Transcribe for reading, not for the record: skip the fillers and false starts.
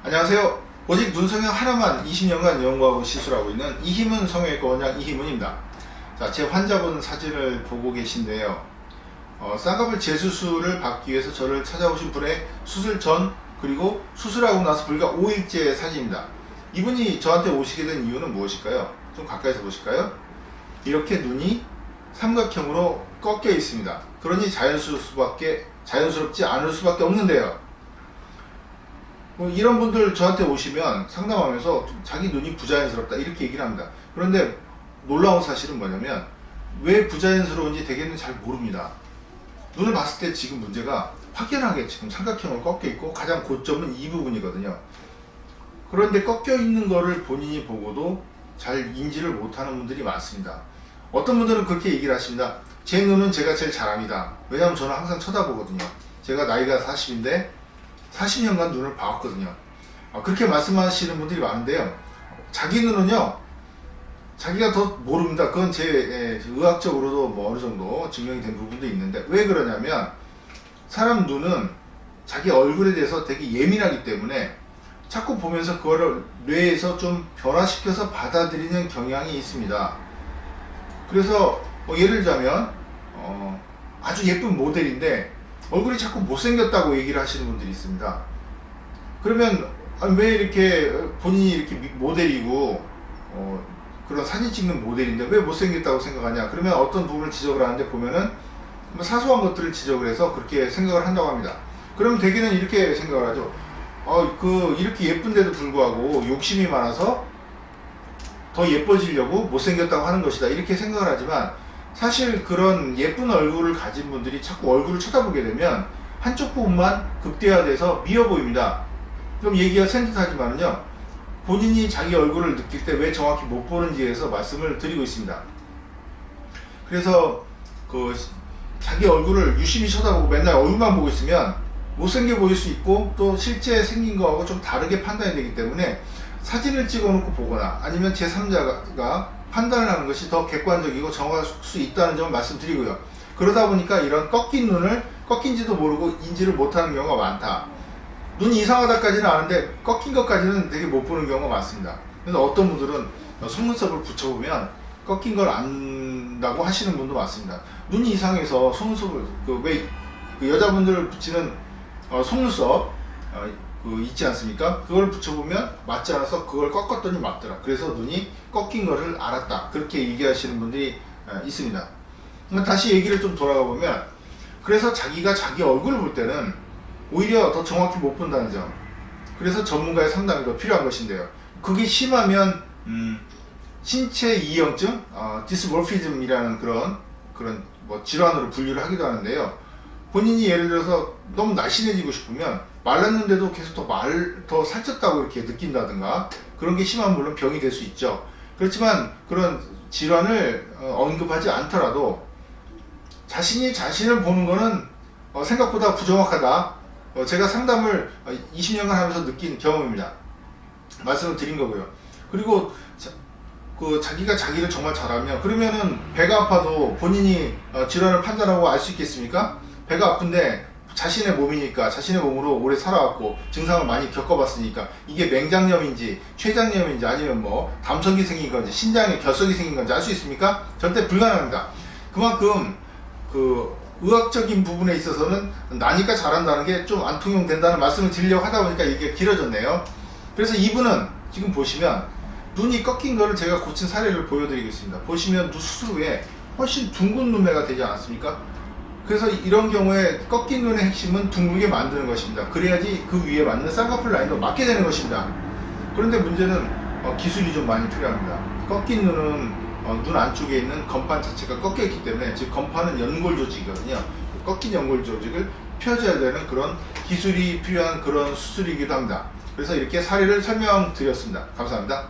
안녕하세요. 오직 눈 성형 하나만 20년간 연구하고 시술하고 있는 이희문 성형외과 원장 이희문입니다. 자, 제 환자분 사진을 보고 계신데요. 쌍꺼풀 재수술을 받기 위해서 저를 찾아오신 분의 수술 전 그리고 수술하고 나서 불과 5일째 사진입니다. 이분이 저한테 오시게 된 이유는 무엇일까요? 좀 가까이서 보실까요? 이렇게 눈이 삼각형으로 꺾여 있습니다. 그러니 자연스럽지 않을 수밖에 없는데요. 이런 분들 저한테 오시면 상담하면서 자기 눈이 부자연스럽다 이렇게 얘기를 합니다. 그런데 놀라운 사실은 뭐냐면 왜 부자연스러운지 대개는 잘 모릅니다. 눈을 봤을 때 지금 문제가 확연하게 지금 삼각형으로 꺾여 있고 가장 고점은 이 부분이거든요. 그런데 꺾여 있는 거를 본인이 보고도 잘 인지를 못하는 분들이 많습니다. 어떤 분들은 그렇게 얘기를 하십니다. 제 눈은 제가 제일 잘합니다. 왜냐하면 저는 항상 쳐다보거든요. 제가 나이가 40인데 40년간 눈을 봐왔거든요. 그렇게 말씀하시는 분들이 많은데요. 자기 눈은요, 자기가 더 모릅니다. 그건 제 의학적으로도 뭐 어느 정도 증명이 된 부분도 있는데, 왜 그러냐면 사람 눈은 자기 얼굴에 대해서 되게 예민하기 때문에 자꾸 보면서 그거를 뇌에서 좀 변화시켜서 받아들이는 경향이 있습니다. 그래서 예를 들자면 아주 예쁜 모델인데 얼굴이 자꾸 못생겼다고 얘기를 하시는 분들이 있습니다. 그러면 왜 이렇게 본인이 이렇게 모델이고 그런 사진 찍는 모델인데 왜 못생겼다고 생각하냐? 그러면 어떤 부분을 지적을 하는데 보면은 사소한 것들을 지적을 해서 그렇게 생각을 한다고 합니다. 그러면 대개는 이렇게 생각을 하죠. 이렇게 예쁜데도 불구하고 욕심이 많아서 더 예뻐지려고 못생겼다고 하는 것이다. 이렇게 생각을 하지만 사실 그런 예쁜 얼굴을 가진 분들이 자꾸 얼굴을 쳐다보게 되면 한쪽 부분만 극대화돼서 미어 보입니다. 그럼 얘기가 센듯하지만요, 본인이 자기 얼굴을 느낄 때 왜 정확히 못 보는지에서 말씀을 드리고 있습니다. 그래서 자기 얼굴을 유심히 쳐다보고 맨날 얼굴만 보고 있으면 못생겨 보일 수 있고 또 실제 생긴 거하고 좀 다르게 판단이 되기 때문에 사진을 찍어 놓고 보거나 아니면 제3자가 판단을 하는 것이 더 객관적이고 정확할 수 있다는 점을 말씀드리고요. 그러다 보니까 이런 꺾인 눈을 꺾인지도 모르고 인지를 못하는 경우가 많다. 눈이 이상하다까지는 아는데 꺾인 것까지는 되게 못 보는 경우가 많습니다. 그래서 어떤 분들은 속눈썹을 붙여보면 꺾인 걸 안다고 하시는 분도 많습니다. 눈이 이상해서 속눈썹을 왜 여자분들 붙이는 속눈썹 있지 않습니까? 그걸 붙여보면 맞지 않아서 그걸 꺾었더니 맞더라. 그래서 눈이 꺾인 거를 알았다. 그렇게 얘기하시는 분들이 있습니다. 다시 얘기를 좀 돌아가 보면, 그래서 자기가 자기 얼굴을 볼 때는 오히려 더 정확히 못 본다는 점. 그래서 전문가의 상담이 더 필요한 것인데요. 그게 심하면 신체 이형증, 디스몰피즘이라는 그런 질환으로 분류를 하기도 하는데요. 본인이 예를 들어서 너무 날씬해지고 싶으면 말랐는데도 계속 더 살쪘다고 이렇게 느낀다든가, 그런 게 심하면 물론 병이 될 수 있죠. 그렇지만 그런 질환을 언급하지 않더라도 자신이 자신을 보는 거는 생각보다 부정확하다. 제가 상담을 20년간 하면서 느낀 경험입니다. 말씀을 드린 거고요. 그리고 자기가 자기를 정말 잘하면, 그러면은 배가 아파도 본인이 질환을 판단하고 알 수 있겠습니까? 배가 아픈데 자신의 몸이니까, 자신의 몸으로 오래 살아왔고 증상을 많이 겪어봤으니까 이게 맹장염인지 췌장염인지 아니면 담석이 생긴 건지 신장에 결석이 생긴 건지 알 수 있습니까? 절대 불가능합니다. 그만큼 의학적인 부분에 있어서는 나니까 잘한다는 게 좀 안 통용된다는 말씀을 드리려고 하다 보니까 이게 길어졌네요. 그래서 이분은 지금 보시면 눈이 꺾인 거를 제가 고친 사례를 보여드리겠습니다. 보시면 눈 수술 후에 훨씬 둥근 눈매가 되지 않았습니까? 그래서 이런 경우에 꺾인 눈의 핵심은 둥글게 만드는 것입니다. 그래야지 그 위에 맞는 쌍꺼풀 라인도 맞게 되는 것입니다. 그런데 문제는 기술이 좀 많이 필요합니다. 꺾인 눈은 눈 안쪽에 있는 건판 자체가 꺾여 있기 때문에, 즉 건판은 연골 조직이거든요. 꺾인 연골 조직을 펴줘야 되는 그런 기술이 필요한 그런 수술이기도 합니다. 그래서 이렇게 사례를 설명드렸습니다. 감사합니다.